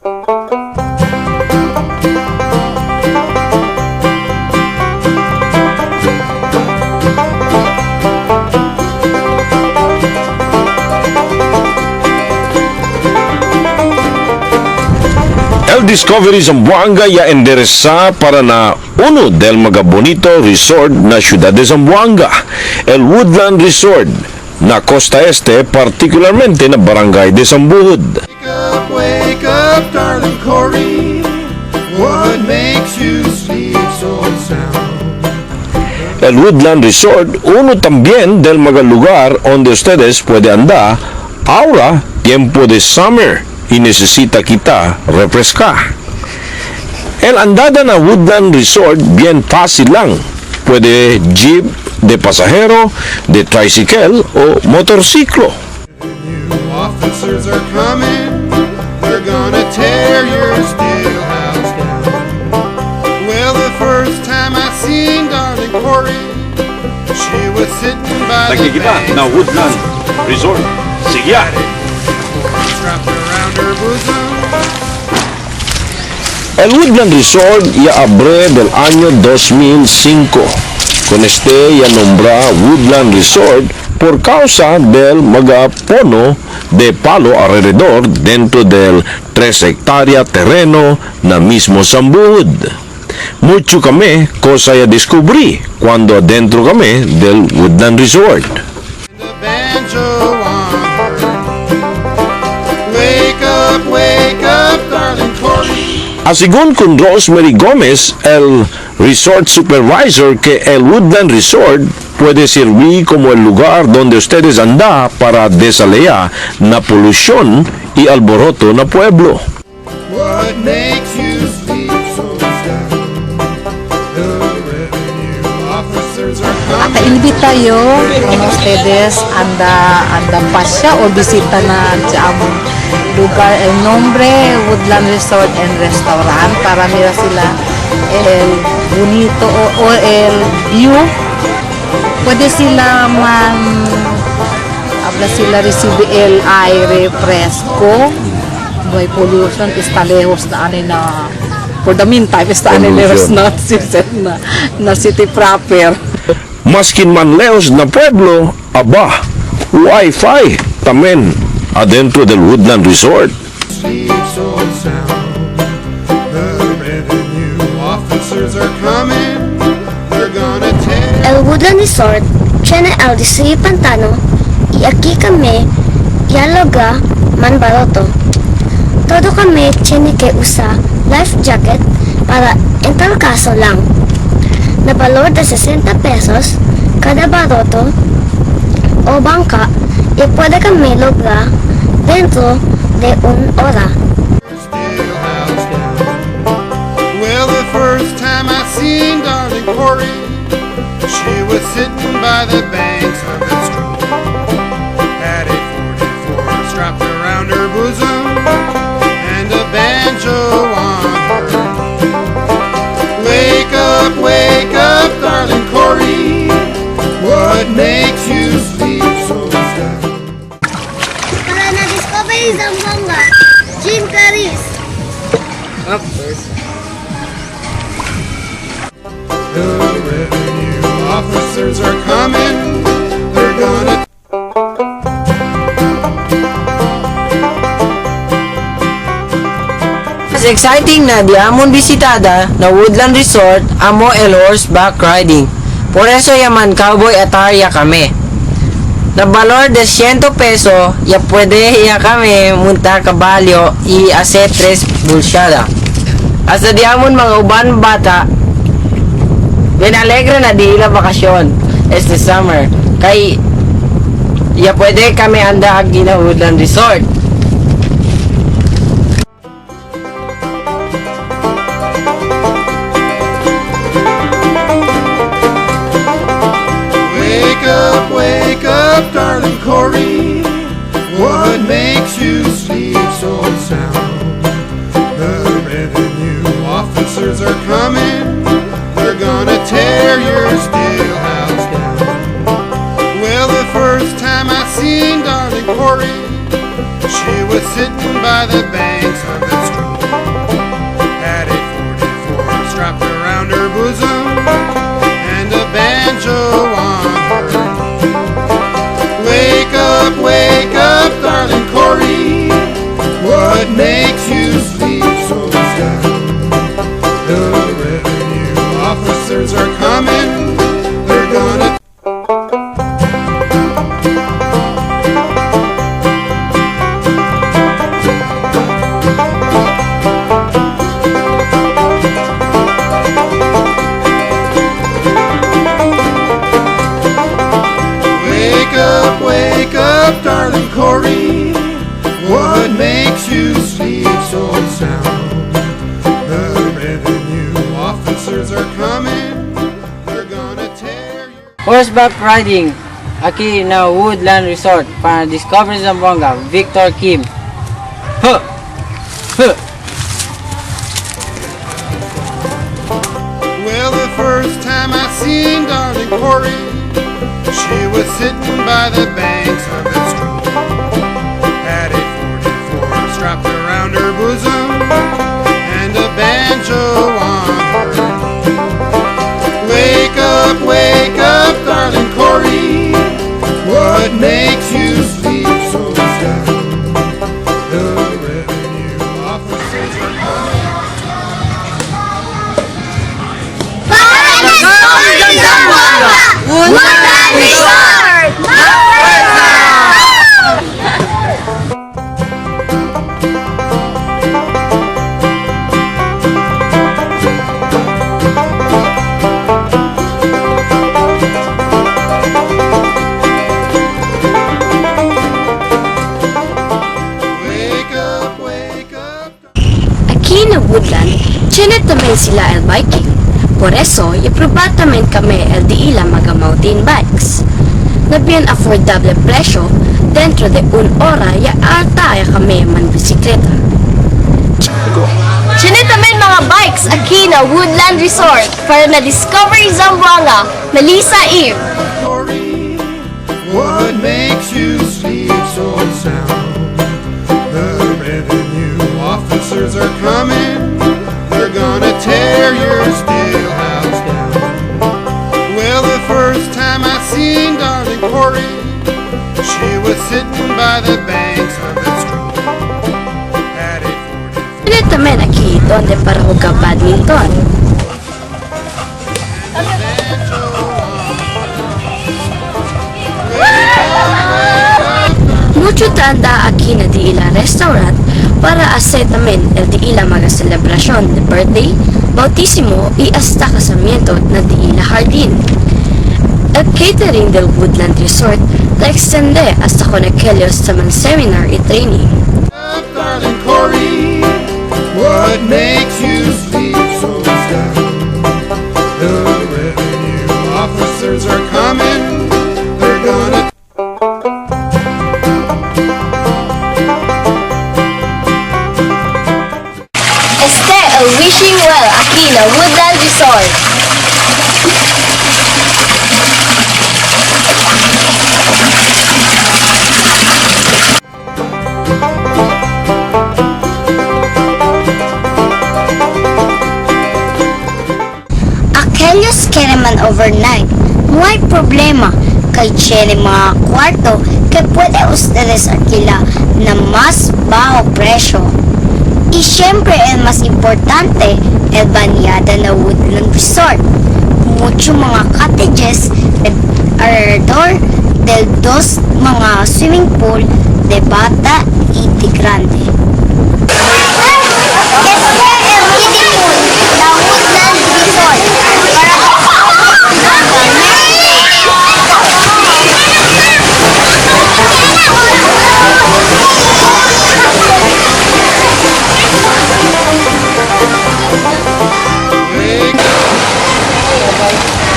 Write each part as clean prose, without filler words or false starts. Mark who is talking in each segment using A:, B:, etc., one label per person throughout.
A: El Discovery Zamboanga ya endereza para na uno del mga bonito resort na ciudad de Zamboanga, el Woodland Resort na Costa Este, particularmente na Barangay de Sambuhod.
B: Wake up, darling Cory. What makes you sleep so sound?
A: El Woodland Resort, uno también del mga lugar donde ustedes puede andar ahora, tiempo de summer, y necesita kita refrescar. El andada na Woodland Resort bien fácil lang. Puede jeep de pasajero, de tricycle o motorsiklo.
B: New officers are coming. They're gonna tear your steel house down. Well, the first time I seen darling Cory, she was sitting by the bank.
A: Na Woodland Resort. Sige.
B: Strapped around her bosom.
A: El Woodland Resort ya abre del año 2005. Con este ya nombra Woodland Resort por causa del magapono de palo alrededor dentro del 3 hectáreas terreno na mismo Sambuhod. Mucho kami cosa ya descubrí cuando adentro kami del Woodland Resort.
B: The banjo on her. Wake up, darling Cory.
A: Asigun con Rosemary Gomez, el resort supervisor, que el Woodland Resort puede servir como el lugar donde ustedes andan para desalea na polución y alboroto na pueblo.
B: What makes you sleep so sound? The revenue officers are coming.
C: Naka-invita tayo kung ustedes anda pasya o bisita na sa among lugar, el nombre Woodland Resort and Restaurant, para mira sila el bonito o el view. Pwede sila habla sila receive el aire fresco, no hay pollution, está lejos na for the meantime está lejos na city proper.
A: Maskin man lejos na pueblo, aba, Wi-Fi tamen adentro del Woodland Resort.
B: Sleep so sound. The revenue officers are coming. They're gonna tear.
D: El Woodland Resort tiene el distrito Pantano y aquí kami Yaloga Manbaroto. Todo kami tiene que usar life jacket para en tal caso lang. Na valor de 60 pesos cada baroto o bangka y puede kami lograr dentro de una hora.
B: Steel house down. Well, the first time I seen darling Cory, she was sitting by the banks of the stream. Had a 44 strapped around her bosom and a banjo on her. Wake up, darling Cory. What makes you sleep so sound?
D: Para na Discovery Zamboanga, Jim Caris.
B: The revenue officers are coming. They're gonna.
E: Mas exciting na di amon bisitada na Woodland Resort amo el horseback riding. Por eso yaman cowboy atarya kami. Na valor de 100 peso ya puede ya kami munta kabalyo y hacer 3 bulsyada. Asa di amon mga uban bata bien alegre na di ila bakasyon este summer kay ya puede kami anda agi na Woodland Resort.
B: Wake up, darling Cory. What makes you sleep so sound? The revenue officers are coming. They're gonna tear your steel house down. Well, the first time I seen darling Cory,
E: Horseback riding, aquí na Woodland Resort para Discovery Zamboanga, Victor Kim. Huh! Huh!
B: Well, the first time I seen darling Corey, she was sitting by the banks of the stream. Had a 44 strapped around her bosom and a banjo on her knee. Wake up, darling Corey. What makes you sleep so sound? The revenue officers are coming.
D: Woodland Resort!
B: Wake up.
D: Aquí na Woodland, chinet namin sila el biking. Por eso, iproba también kami el di ila mga mountain bikes. Na bien affordable presyo, dentro de un hora ya ata ya kami man bisikleta. Chinet namin mga bikes aquí na Woodland Resort para na Discovery Zamboanga, Melissa Eve.
B: Corey, what makes you sleep so sound? The revenue officers are coming. They're gonna tear your steel house down. Well, the first time I seen darling Corey, she was sitting by the banks of the stream. Had a 44
D: Chinet namin aquí donde para jugar badminton.
B: banjo
D: Mucho tanda aquí na di ila restaurant para hacer también el di ila mga celebrasyon de birthday, bautismo y hasta casamiento na di ila jardín. El catering del Woodland Resort la extende hasta con aquellos tamang seminar y training.
B: up, darling Corey. What makes you sleep so sound? The revenue officers are coming. They're gonna
D: El Wishing Well aquí na Woodland Resort. Aquellos que naman overnight, no hay problema. Kay tiene mga kwarto que puede ustedes alquilar na mas bajo presyo. Y siempre el más importante, el bañada na Woodland Resort. Mucho mga cottages alrededor del dos mga swimming pool de bata y de grande. Este el kiddie pool na Woodland Resort.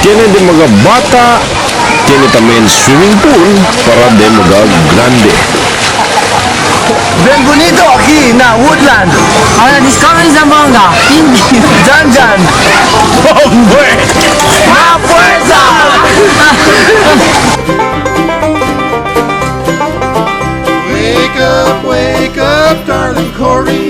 A: Tiene de mga bata, tiene también swimming pool para de mga grande.
F: Bienvenido aquí na Woodland.
E: Para Discovery Zamboanga,
F: Jan Jan.
A: Hombre!
F: ¡A fuerza!
B: wake up, darling Corey.